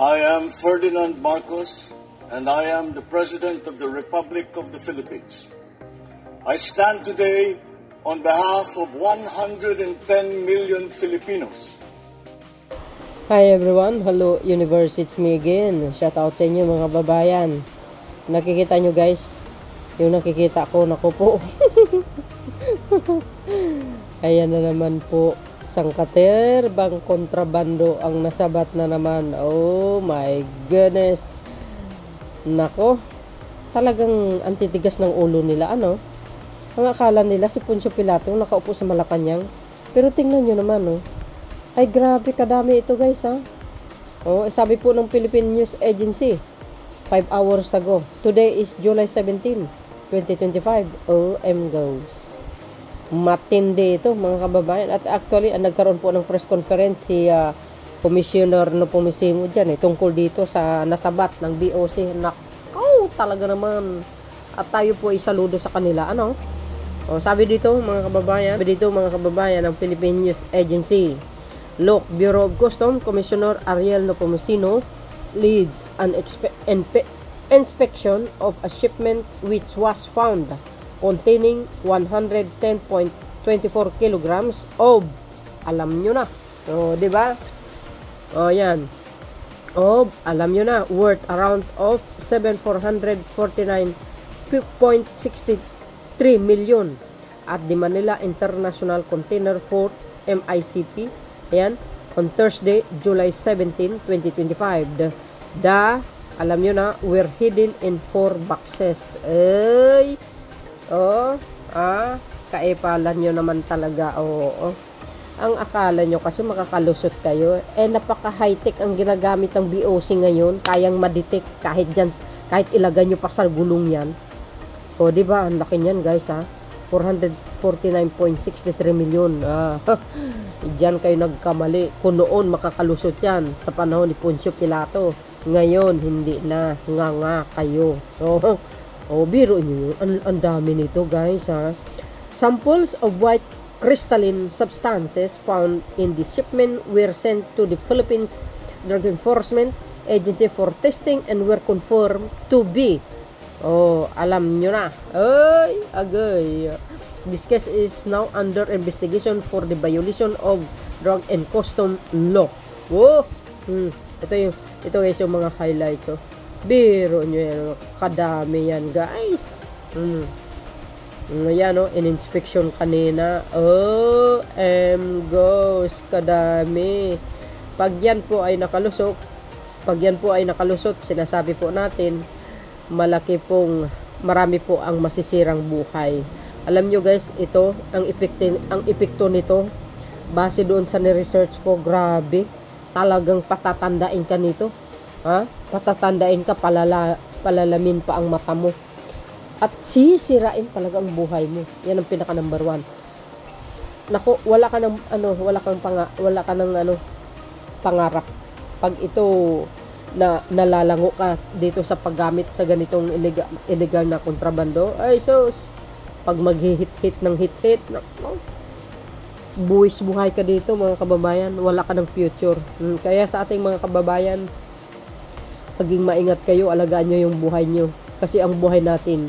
I am Ferdinand Marcos, and I am the President of the Republic of the Philippines. I stand today on behalf of 110 million Filipinos. Hi everyone, hello universe, it's me again. Shout out sa inyo mga babayan. Nakikita nyo guys, yung nakikita ko, naku po. Ayan na naman po, sangkaterbang kontrabando ang nasabat na naman. Oh my goodness. Nako, talagang antitigas ng ulo nila, ano? Ang akala nila si Poncio Pilato nakaupo sa Malacanang. Pero tingnan nyo naman, oh. Ay grabe, kadami ito guys, ha. Oh, sabi po ng Philippine News Agency 5 hours ago. Today is July 17, 2025. OM goes. Matindi ito mga kababayan. At actually, nagkaroon po ng press conference si Commissioner Nepomucemo dyan tungkol dito sa nasabat ng BOC. Nakaw, talaga naman. At tayo po ay saludo sa kanila. Ano? O, sabi dito mga kababayan ng Philippine News Agency. Look, Bureau of Customs Commissioner Ariel Nepomuceno leads an inspection of a shipment which was found containing 110.24 kilograms of, alam nyo na, o, diba? O, yan. Of, alam nyo na, worth around of 7,449.63 million at the Manila International Container Port, MICP. Ayan, on Thursday, July 17, 2025. Alam nyo na, were hidden in 4 boxes. Ay, kaipalan nyo naman talaga. Ang akala nyo kasi makakalusot kayo. Napaka-high-tech ang ginagamit ng BOC ngayon. Kayang madetect kahit dyan, kahit ilagay nyo pa sa gulong yan. Diba? Ang laki niyan guys, ha? 449.63 million. Diyan kayo nagkamali. Kung noon makakalusot yan sa panahon ni Poncio Pilato, ngayon hindi na. Nga kayo. Biro nyo. Ang dami nito guys, ha. Samples of white crystalline substances found in the shipment were sent to the Philippines Drug Enforcement Agency for testing and were confirmed to be, alam nyo na. Ay, agay. This case is now under investigation for the violation of drug and custom law. Ito guys yung mga highlights. Biro nyo yan. Kadami yan guys. Yan in inspection kanina. Goes. Kadami. Pag yan po ay nakalusot, sinasabi po natin, marami po ang masisirang buhay. Alam nyo guys, ito, ang epekto nito, base doon sa ni-research ko, grabe, talagang patatandain ka nito. Patatandain ka, palalamin pa ang mata mo. At sisirain talaga ang buhay mo. Yan ang pinaka number 1. Nako, wala ka ng pangarap. Pag ito nalalango ka dito sa paggamit sa ganitong illegal na kontrabando, ay sus, pag maghihit-hit ng hit-hit, buwis buhay ka dito mga kababayan, wala ka ng future. Kaya sa ating mga kababayan, maging maingat kayo, alagaan nyo yung buhay nyo. Kasi ang buhay natin,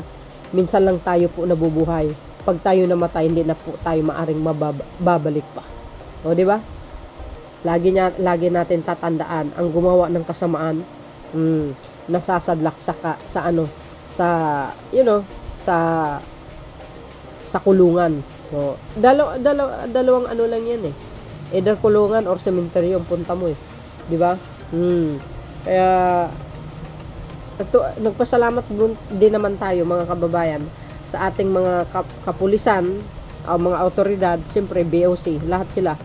minsan lang tayo po nabubuhay. Pag tayo namatay, hindi na po tayo maaring babalik pa. Diba? Lagi natin tatandaan, ang gumawa ng kasamaan, nasasadlak sa kulungan. Dalawang ano lang yan either kulungan or sementeryo ang punta mo di ba? Kaya nagpasalamat din naman tayo mga kababayan sa ating mga kapulisan, mga autoridad, siyempre BOC, lahat sila,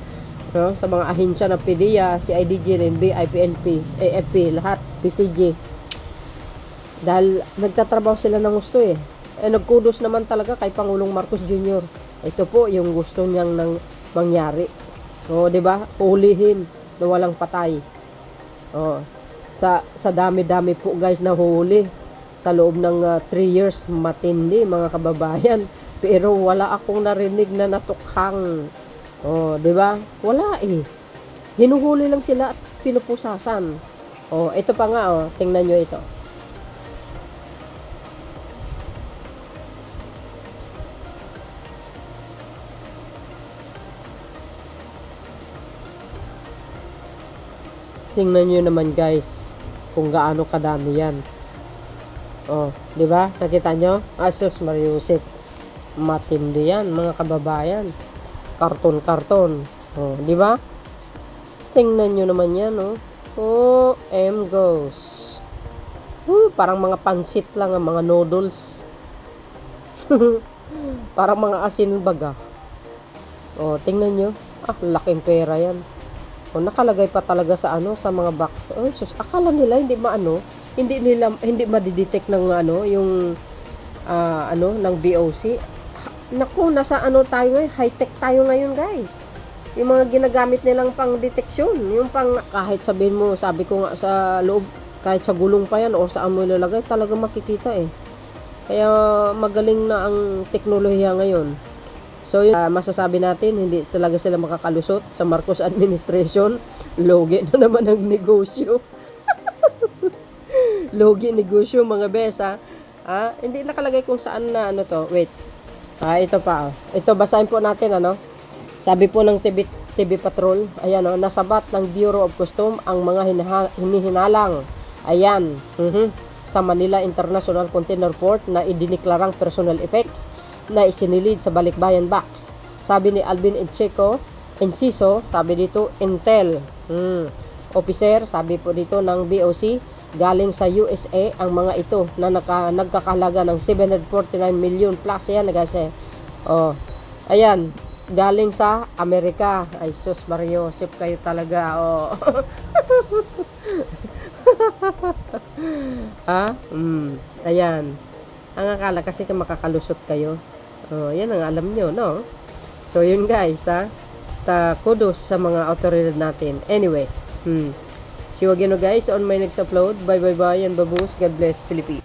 sa mga ahensya ng PDEA, CIDG, RNB, IPNP, AFP, lahat, PCG, dahil nagtatrabaho sila ng gusto nagkudos naman talaga kay Pangulong Marcos Jr. Ito po yung gusto niyang mangyari. Diba? Ulihin na walang patay. Sa dami-dami po guys na huli sa loob ng 3 years, matindi mga kababayan. Pero wala akong narinig na natukhang. Diba? Wala Hinuhuli lang sila at pinupusasan. Oh, ito pa nga, oh. Tingnan nyo ito. Tingnan nyo naman guys, kung gaano kadami yan. Oh, di ba? Nakita nyo? Asus Mariusip. Matindi yan, mga kababayan. Karton-karton. Oh, di ba? Tingnan nyo naman yan, oh. Oh, goes. Parang mga pansit lang, mga noodles. Parang mga asin baga. Oh, tingnan nyo. Laking pera yan. Oh, nakalagay pa talaga sa sa mga box. Oh, sus, akala nila hindi hindi madidetect ng yung ng BOC. Naku, nasa tayo ngayon, high-tech tayo ngayon, guys. Yung mga ginagamit nilang pang detection, yung pang kahit sabihin mo, sabi ko nga sa loob, kahit sa gulong pa yan o saan mo ilalagay, talaga makikita eh. Kaya magaling na ang teknolohiya ngayon. So yun, masasabi natin, hindi talaga sila makakalusot sa Marcos administration. Logi na naman ang negosyo. Logi negosyo mga besa. Hindi nakalagay kung saan na to. Wait. Ito pa. Ito, basahin po natin Sabi po ng TV Patrol, ayan nasabat ng Bureau of Customs ang mga hinihinalang. Ayan. Sa Manila International Container Port na idiniklarang personal effects na isinilid sa Balikbayan Box. Sabi ni Alvin Enciso, sabi dito, Intel. Officer, sabi po dito ng BOC, galing sa USA ang mga ito na nagkakahalaga ng 749 million plus. Ayan, guys. Oh, ayan. Galing sa Amerika. Ay, sus, Mariusip kayo talaga. Oh. Ayan. Ang akala kasi makakalusot kayo. Oh, yan ang alam nyo, no? So, yun guys, kudos sa mga autoridad natin. Anyway, see you again guys on my next upload. Bye, and babush. God bless, Philippines.